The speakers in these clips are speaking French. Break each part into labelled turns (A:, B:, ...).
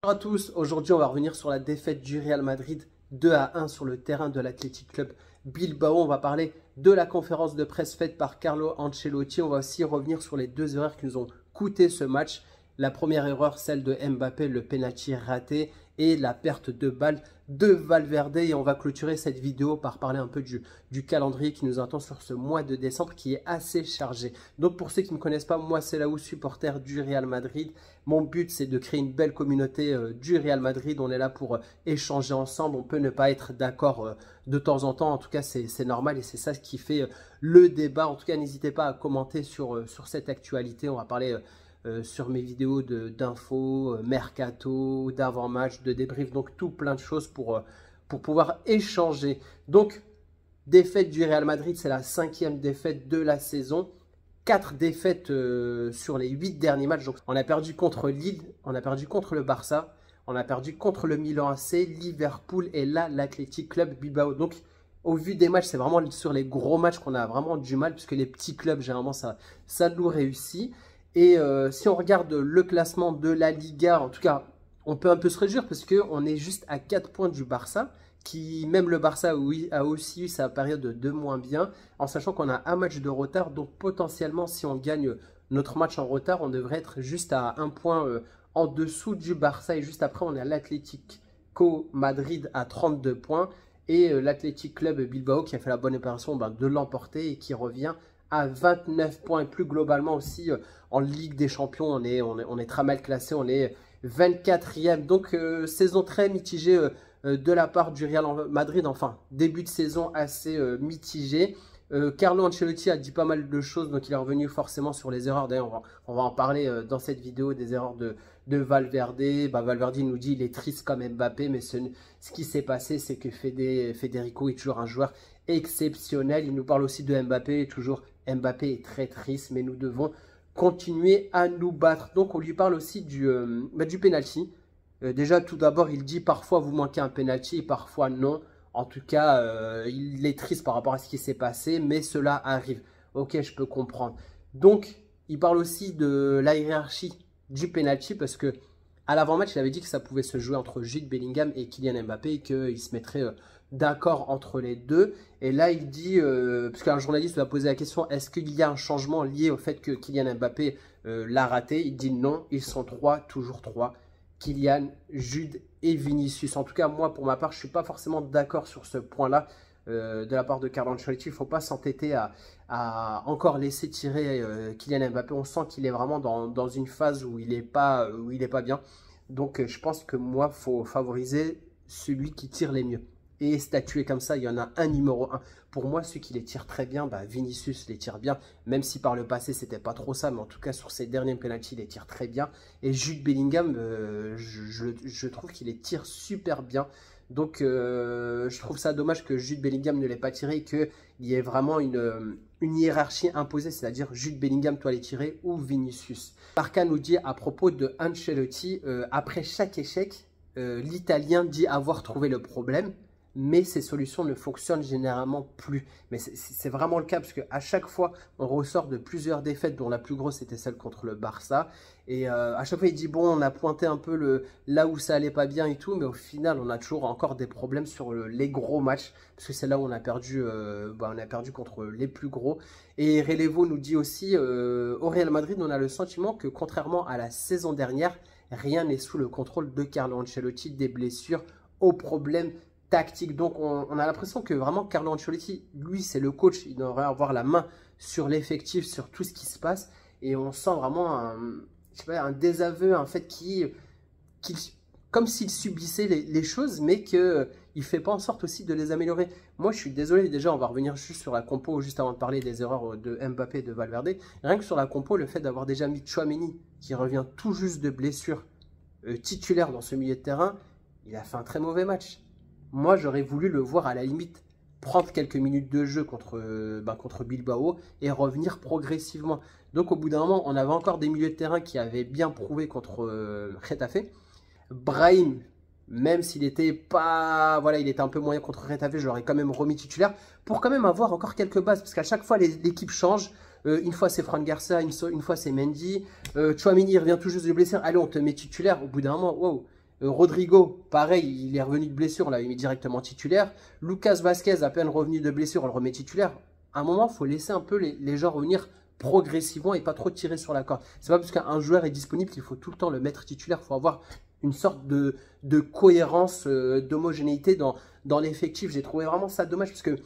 A: Bonjour à tous, aujourd'hui on va revenir sur la défaite du Real Madrid 2-1 sur le terrain de l'Athletic Club Bilbao. On va parler de la conférence de presse faite par Carlo Ancelotti. On va aussi revenir sur les deux erreurs qui nous ont coûté ce match. La première erreur, celle de Mbappé, le penalty raté et la perte de balle de Valverde. Et on va clôturer cette vidéo par parler un peu du calendrier qui nous attend sur ce mois de décembre qui est assez chargé. Donc pour ceux qui ne me connaissent pas, moi c'est Laou, supporter du Real Madrid. Mon but c'est de créer une belle communauté du Real Madrid. On est là pour échanger ensemble. On peut ne pas être d'accord de temps en temps. En tout cas c'est normal et c'est ça qui fait le débat. En tout cas n'hésitez pas à commenter sur cette actualité. On va parler sur mes vidéos d'infos, mercato, d'avant-match, de débrief, donc tout plein de choses pour pouvoir échanger. Donc, défaite du Real Madrid, c'est la 5e défaite de la saison. 4 défaites sur les 8 derniers matchs. Donc, on a perdu contre Lille, on a perdu contre le Barça, on a perdu contre le Milan AC, Liverpool et là, l'Athletic Club Bilbao. Donc, au vu des matchs, c'est vraiment sur les gros matchs qu'on a vraiment du mal, puisque les petits clubs, généralement, ça nous réussit. Et si on regarde le classement de la Liga, en tout cas, on peut un peu se réjouir parce qu'on est juste à 4 points du Barça, qui même le Barça a aussi eu sa période de moins bien, en sachant qu'on a un match de retard. Donc potentiellement, si on gagne notre match en retard, on devrait être juste à 1 point en dessous du Barça. Et juste après, on a l'Atlético Madrid à 32 points et l'Athletic Club Bilbao qui a fait la bonne opération de l'emporter et qui revient à 29 points. Et plus globalement aussi en Ligue des Champions, on est très mal classé, on est 24e. Donc saison très mitigée de la part du Real Madrid, enfin début de saison assez mitigé. Carlo Ancelotti a dit pas mal de choses, donc il est revenu forcément sur les erreurs. D'ailleurs, on va en parler dans cette vidéo, des erreurs de Valverde. Valverde nous dit il est triste comme Mbappé, mais ce qui s'est passé, c'est que Federico est toujours un joueur exceptionnel. Il nous parle aussi de Mbappé, toujours Mbappé est très triste, mais nous devons continuer à nous battre. Donc on lui parle aussi du penalty. Déjà tout d'abord il dit parfois vous manquez un penalty et parfois non. En tout cas il est triste par rapport à ce qui s'est passé, mais cela arrive. Ok, je peux comprendre. Donc il parle aussi de la hiérarchie du penalty parce que à l'avant-match il avait dit que ça pouvait se jouer entre Jude Bellingham et Kylian Mbappé et qu'il se mettrait d'accord entre les deux. Et là il dit, parce qu'un journaliste lui a posé la question, est-ce qu'il y a un changement lié au fait que Kylian Mbappé l'a raté? Il dit non, ils sont trois, toujours trois. Kylian, Jude et Vinicius. En tout cas, moi, pour ma part, je ne suis pas forcément d'accord sur ce point-là de la part de Carlo Ancelotti. Il ne faut pas s'entêter à encore laisser tirer Kylian Mbappé. On sent qu'il est vraiment dans une phase où il n'est pas bien. Donc, je pense que moi, il faut favoriser celui qui tire les mieux. Et statuer comme ça, il y en a un numéro 1. Pour moi, celui qui les tire très bien, Vinicius les tire bien. Même si par le passé, c'était pas trop ça. Mais en tout cas, sur ses derniers penaltys, il les tire très bien. Et Jude Bellingham, je trouve qu'il les tire super bien. Donc, je trouve ça dommage que Jude Bellingham ne l'ait pas tiré. Et qu'il y ait vraiment une hiérarchie imposée. C'est-à-dire Jude Bellingham, toi les tirer ou Vinicius. Marca nous dit à propos de Ancelotti, après chaque échec, l'Italien dit avoir trouvé le problème. Mais ces solutions ne fonctionnent généralement plus. Mais c'est vraiment le cas, parce qu'à chaque fois, on ressort de plusieurs défaites, dont la plus grosse était celle contre le Barça. Et à chaque fois, il dit, bon, on a pointé un peu là où ça allait pas bien et tout, mais au final, on a toujours encore des problèmes sur les gros matchs, parce que c'est là où on a perdu contre les plus gros. Et Relevo nous dit aussi, au Real Madrid, on a le sentiment que, contrairement à la saison dernière, rien n'est sous le contrôle de Carlo Ancelotti, des blessures aux problèmes tactique. Donc on a l'impression que vraiment Carlo Ancelotti, lui c'est le coach, il devrait avoir la main sur l'effectif, sur tout ce qui se passe, et on sent vraiment un désaveu, en fait, comme s'il subissait les choses, mais qu'il ne fait pas en sorte aussi de les améliorer. Moi je suis désolé, déjà on va revenir juste sur la compo, juste avant de parler des erreurs de Mbappé et de Valverde. Rien que sur la compo, le fait d'avoir déjà mis Tchouaméni, qui revient tout juste de blessure, titulaire dans ce milieu de terrain, il a fait un très mauvais match. Moi, j'aurais voulu le voir à la limite prendre quelques minutes de jeu contre Bilbao et revenir progressivement. Donc, au bout d'un moment, on avait encore des milieux de terrain qui avaient bien prouvé contre Getafe. Brahim, même s'il était pas, voilà, il était un peu moyen contre Getafe, je l'aurais quand même remis titulaire pour quand même avoir encore quelques bases, parce qu'à chaque fois, l'équipe change. Une fois c'est Fran Garcia, une fois c'est Mendy. Tchouaméni revient tout juste de blessure. Allez, on te met titulaire. Au bout d'un moment, wow. Rodrigo, pareil, il est revenu de blessure, on l'avait mis directement titulaire. Lucas Vasquez, à peine revenu de blessure, on le remet titulaire. À un moment, il faut laisser un peu les gens revenir progressivement et pas trop tirer sur la corde. C'est pas parce qu'un joueur est disponible qu'il faut tout le temps le mettre titulaire. Il faut avoir une sorte de cohérence, d'homogénéité dans l'effectif. J'ai trouvé vraiment ça dommage parce que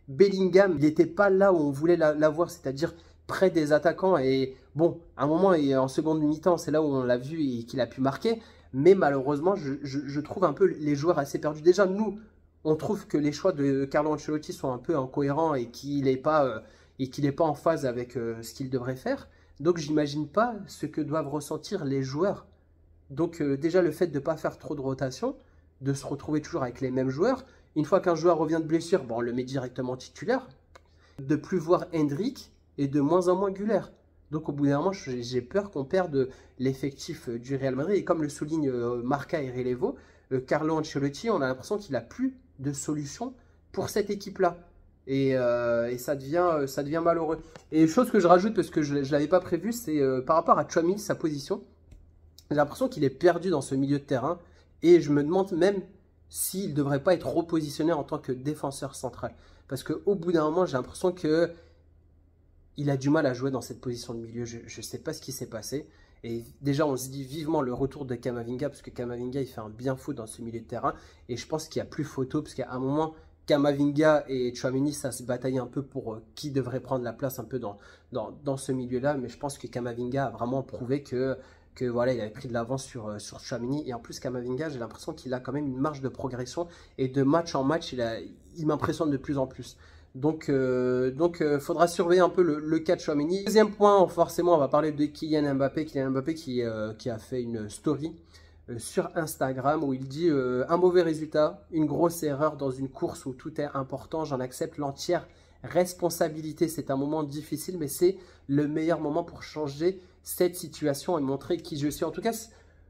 A: Bellingham, il n'était pas là où on voulait l'avoir, c'est-à-dire près des attaquants. Et bon, à un moment, et en seconde mi-temps, c'est là où on l'a vu et qu'il a pu marquer. Mais malheureusement, je trouve un peu les joueurs assez perdus. Déjà, nous, on trouve que les choix de Carlo Ancelotti sont un peu incohérents et qu'il n'est pas en phase avec ce qu'il devrait faire. Donc, j'imagine pas ce que doivent ressentir les joueurs. Donc, déjà, le fait de ne pas faire trop de rotation, de se retrouver toujours avec les mêmes joueurs. Une fois qu'un joueur revient de blessure, bon, on le met directement titulaire. De plus voir Hendrick et de moins en moins Güler. Donc, au bout d'un moment, j'ai peur qu'on perde l'effectif du Real Madrid. Et comme le souligne Marca et Relevo, Carlo Ancelotti, on a l'impression qu'il n'a plus de solution pour cette équipe-là. Et ça devient malheureux. Et chose que je rajoute, parce que je ne l'avais pas prévu, c'est par rapport à Tchouaméni, sa position. J'ai l'impression qu'il est perdu dans ce milieu de terrain. Et je me demande même s'il ne devrait pas être repositionné en tant que défenseur central. Parce qu'au bout d'un moment, j'ai l'impression que il a du mal à jouer dans cette position de milieu. Je ne sais pas ce qui s'est passé. Et déjà, on se dit vivement le retour de Camavinga, parce que Camavinga, il fait un bien fou dans ce milieu de terrain. Et je pense qu'il n'y a plus photo, parce qu'à un moment, Camavinga et Tchouaméni, ça se bataille un peu pour qui devrait prendre la place un peu dans ce milieu-là. Mais je pense que Camavinga a vraiment prouvé que voilà, il avait pris de l'avance sur Tchouaméni. Et en plus, Camavinga, j'ai l'impression qu'il a quand même une marge de progression. Et de match en match, il m'impressionne de plus en plus. Donc, faudra surveiller un peu le cas de Tchouaméni. Deuxième point, forcément, on va parler de Kylian Mbappé. Kylian Mbappé qui a fait une story sur Instagram où il dit un mauvais résultat, une grosse erreur dans une course où tout est important. J'en accepte l'entière responsabilité. C'est un moment difficile, mais c'est le meilleur moment pour changer cette situation et montrer qui je suis. En tout cas,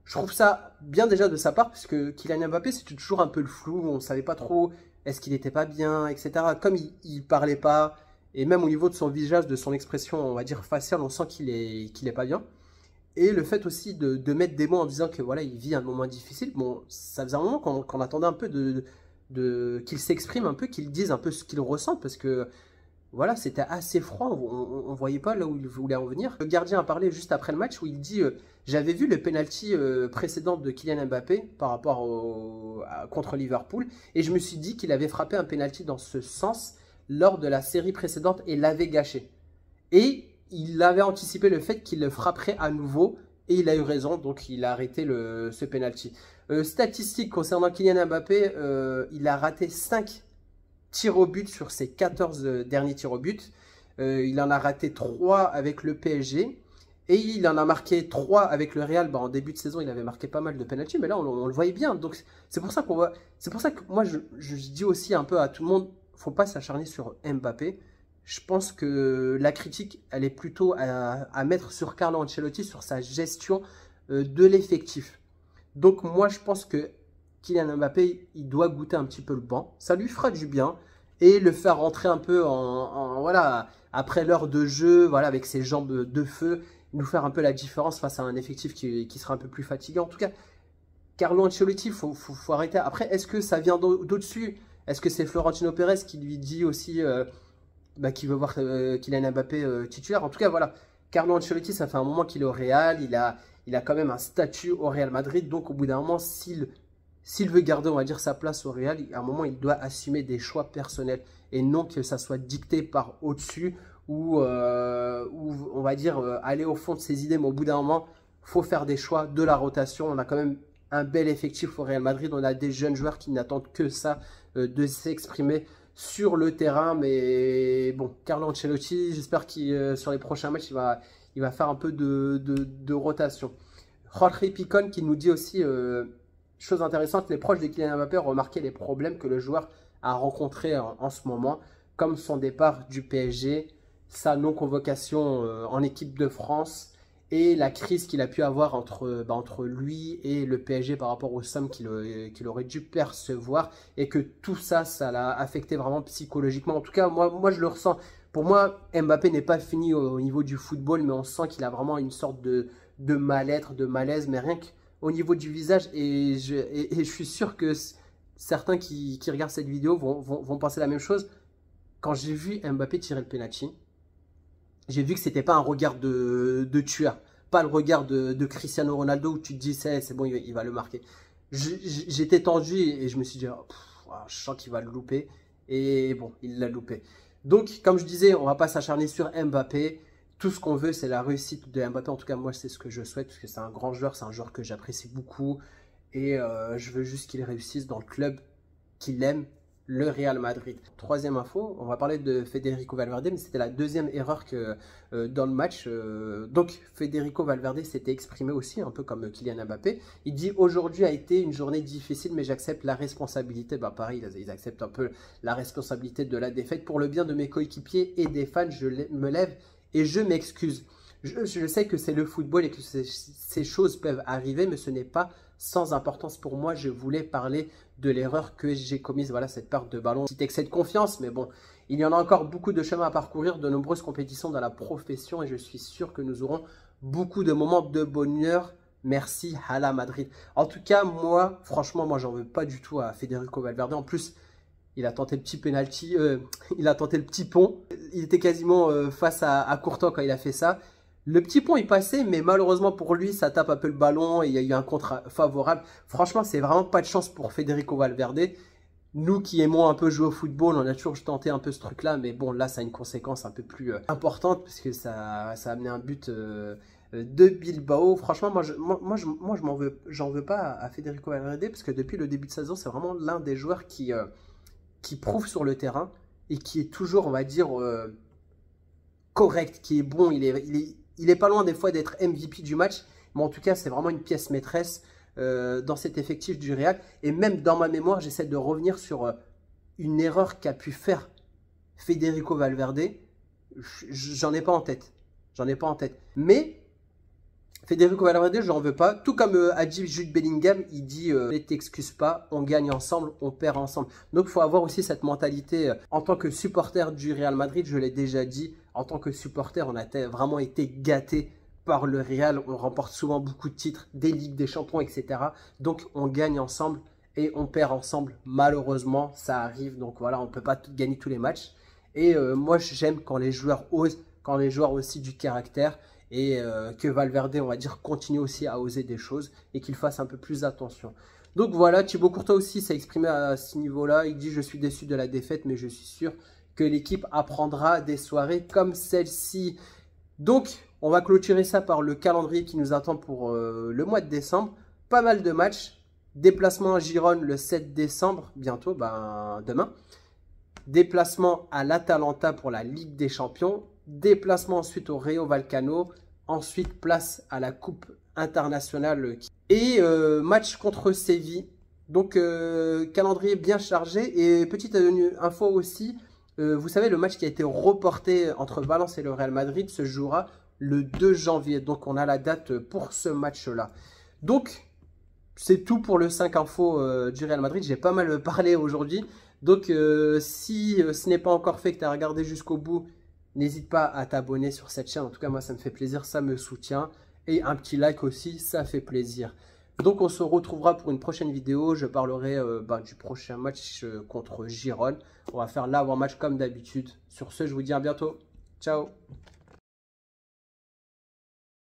A: je trouve ça bien déjà de sa part, parce que Kylian Mbappé, c'était toujours un peu le flou. On ne savait pas trop est-ce qu'il n'était pas bien, etc. Comme il ne parlait pas, et même au niveau de son visage, de son expression, on va dire faciale, on sent qu'il est pas bien. Et le fait aussi de mettre des mots en disant que voilà, il vit un moment difficile. Bon, ça faisait un moment qu'on attendait un peu qu'il s'exprime un peu, qu'il dise un peu ce qu'il ressent, parce que voilà, c'était assez froid, on ne voyait pas là où il voulait en venir. Le gardien a parlé juste après le match où il dit j'avais vu le penalty précédent de Kylian Mbappé par rapport contre Liverpool, et je me suis dit qu'il avait frappé un penalty dans ce sens lors de la série précédente et l'avait gâché. Et il avait anticipé le fait qu'il le frapperait à nouveau, et il a eu raison, donc il a arrêté ce penalty. Statistique concernant Kylian Mbappé, il a raté 5 tirs au but sur ses 14 derniers tirs au but. Il en a raté 3 avec le PSG. Et il en a marqué 3 avec le Real. En début de saison, il avait marqué pas mal de penalty, mais là, on le voyait bien. Donc, c'est pour ça que moi, je dis aussi un peu à tout le monde, faut pas s'acharner sur Mbappé. Je pense que la critique, elle est plutôt à mettre sur Carlo Ancelotti, sur sa gestion de l'effectif. Donc, moi, je pense que Kylian Mbappé, il doit goûter un petit peu le banc. Ça lui fera du bien. Et le faire rentrer un peu voilà, après l'heure de jeu, voilà, avec ses jambes de feu, nous faire un peu la différence face à un effectif qui sera un peu plus fatigué. En tout cas, Carlo Ancelotti, il faut arrêter. Après, est-ce que ça vient d'au-dessus? Est-ce que c'est Florentino Pérez qui lui dit aussi qu'il veut voir Kylian Mbappé titulaire? En tout cas, voilà. Carlo Ancelotti, ça fait un moment qu'il est au Real. Il a quand même un statut au Real Madrid. Donc, au bout d'un moment, s'il veut garder, on va dire, sa place au Real, à un moment, il doit assumer des choix personnels. Et non que ça soit dicté par au-dessus ou on va dire, aller au fond de ses idées. Mais au bout d'un moment, il faut faire des choix, de la rotation. On a quand même un bel effectif au Real Madrid. On a des jeunes joueurs qui n'attendent que ça, de s'exprimer sur le terrain. Mais bon, Carlo Ancelotti, j'espère qu'il sur les prochains matchs, il va faire un peu de rotation. Jorge Picon qui nous dit aussi... chose intéressante, les proches de Kylian Mbappé ont remarqué les problèmes que le joueur a rencontrés en ce moment, comme son départ du PSG, sa non-convocation en équipe de France et la crise qu'il a pu avoir entre lui et le PSG par rapport aux sommes qu'il aurait dû percevoir, et que tout ça, ça l'a affecté vraiment psychologiquement. En tout cas, moi je le ressens. Pour moi, Mbappé n'est pas fini au niveau du football, mais on sent qu'il a vraiment une sorte de mal-être, de malaise, mais rien que au niveau du visage et je suis sûr que certains qui regardent cette vidéo vont penser la même chose. Quand j'ai vu Mbappé tirer le penalty, j'ai vu que c'était pas un regard de tueur, pas le regard de Cristiano Ronaldo où tu te dis c'est bon, il va le marquer. J'étais tendu et je me suis dit, oh, je sens qu'il va le louper. Et bon, il l'a loupé. Donc, comme je disais, on va pas s'acharner sur Mbappé. Tout ce qu'on veut, c'est la réussite de Mbappé. En tout cas, moi, c'est ce que je souhaite parce que c'est un grand joueur, c'est un joueur que j'apprécie beaucoup. Et je veux juste qu'il réussisse dans le club qu'il aime, le Real Madrid. Troisième info, on va parler de Federico Valverde, mais c'était la deuxième erreur dans le match. Donc, Federico Valverde s'était exprimé aussi, un peu comme Kylian Mbappé. Il dit « Aujourd'hui a été une journée difficile, mais j'accepte la responsabilité. » Bah, pareil, ils acceptent un peu la responsabilité de la défaite. Pour le bien de mes coéquipiers et des fans, je me lève et je m'excuse. Je sais que c'est le football et que ces choses peuvent arriver, mais ce n'est pas sans importance pour moi. Je voulais parler de l'erreur que j'ai commise. Voilà, cette perte de ballon. Petit excès de confiance, mais bon, il y en a encore beaucoup de chemin à parcourir, de nombreuses compétitions dans la profession et je suis sûr que nous aurons beaucoup de moments de bonheur. Merci, Hala Madrid. En tout cas, moi, franchement, moi, j'en veux pas du tout à Federico Valverde. En plus, il a tenté le petit penalty, il a tenté le petit pont. Il était quasiment face à Courtois quand il a fait ça. Le petit pont est passé, mais malheureusement pour lui, ça tape un peu le ballon et il y a eu un contre favorable. Franchement, c'est vraiment pas de chance pour Federico Valverde. Nous qui aimons un peu jouer au football, on a toujours tenté un peu ce truc-là, mais bon, là, ça a une conséquence un peu plus importante parce que ça a amené un but de Bilbao. Franchement, moi, j'en veux pas à Federico Valverde parce que depuis le début de saison, c'est vraiment l'un des joueurs qui prouve sur le terrain et qui est toujours, on va dire, correct, qui est bon. Il est pas loin des fois d'être MVP du match, mais en tout cas, c'est vraiment une pièce maîtresse dans cet effectif du Real. Et même dans ma mémoire, j'essaie de revenir sur une erreur qu'a pu faire Federico Valverde. J'en ai pas en tête. J'en ai pas en tête. Mais Federico Valverde, j'en veux pas. Tout comme a dit Jude Bellingham, il dit ne t'excuse pas, on gagne ensemble, on perd ensemble. Donc il faut avoir aussi cette mentalité en tant que supporter du Real Madrid, je l'ai déjà dit. En tant que supporter, on a vraiment été gâtés par le Real. On remporte souvent beaucoup de titres, des Ligues, des Champions, etc. Donc on gagne ensemble et on perd ensemble. Malheureusement, ça arrive. Donc voilà, on ne peut pas gagner tous les matchs. Et moi, j'aime quand les joueurs osent, quand les joueurs ont aussi du caractère. Et que Valverde, on va dire, continue aussi à oser des choses et qu'il fasse un peu plus attention. Donc voilà, Thibaut Courtois aussi s'est exprimé à ce niveau-là. Il dit « Je suis déçu de la défaite, mais je suis sûr que l'équipe apprendra des soirées comme celle-ci. » Donc, on va clôturer ça par le calendrier qui nous attend pour le mois de décembre. Pas mal de matchs. Déplacement à Gérone le 7 décembre, bientôt, demain. Déplacement à l'Atalanta pour la Ligue des Champions. Déplacement ensuite au Rayo Vallecano. Ensuite, place à la Coupe internationale. Et match contre Séville. Donc, calendrier bien chargé. Et petite info aussi, vous savez, le match qui a été reporté entre Valence et le Real Madrid se jouera le 2 janvier. Donc, on a la date pour ce match-là. Donc, c'est tout pour le 5 infos du Real Madrid. J'ai pas mal parlé aujourd'hui. Donc, si ce n'est pas encore fait, que tu as regardé jusqu'au bout, n'hésite pas à t'abonner sur cette chaîne. En tout cas, moi, ça me fait plaisir, ça me soutient. Et un petit like aussi, ça fait plaisir. Donc, on se retrouvera pour une prochaine vidéo. Je parlerai du prochain match contre Gérone. On va faire l'avant-match comme d'habitude. Sur ce, je vous dis à bientôt. Ciao!